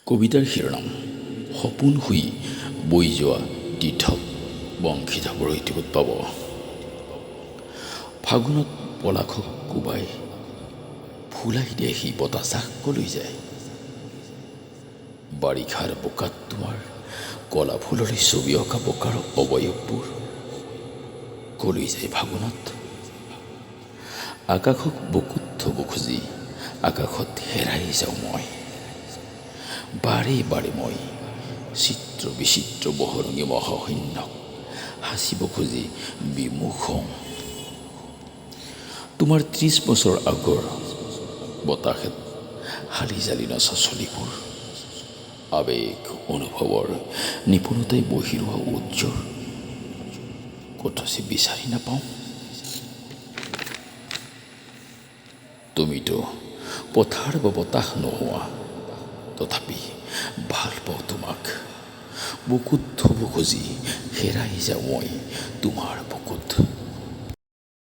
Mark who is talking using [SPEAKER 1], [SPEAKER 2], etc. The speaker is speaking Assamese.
[SPEAKER 1] কবিতাৰ শিৰোনাম সপোন শুই বৈ যোৱা তীৰ্থক বংশীধা বৰহিতিবত পাব। ফাগুনত পলাশক কোবাই ফুলাই দিয়ে সি বতাহজাক কলৈ যায়। বাৰিষাৰ বোকাত তোমাৰ কলা ফুলৰে ছবি অঁকা বোকাৰ অৱয়ৱবোৰ কলৈ যায় ফাগুনত। আকাশক বুকুত থব খুজি আকাশত হেৰাই যাওঁ মই। বাৰে বাৰে মই চিত্ৰ বিচিত্ৰ বহৰঙী মহাশূন্যক সাঁচিব খুজি বিমুখ হওঁ। তোমাৰ ৩০ বছৰ আগৰ বতাহত হালি জালি নচা চলিবোৰ আৱেগ অনুভৱৰ নিপুণতাই বহিৰোৱা উজ্জ্বল কতচি বিচাৰি নাপাওঁ। তুমিতো পথাৰ বা বতাহ নোহোৱা, তথাপি ভাল পাওঁ তোমাক। বুকুত থব খুজি হেৰাই যাওঁ মই তোমাৰ বুকুত।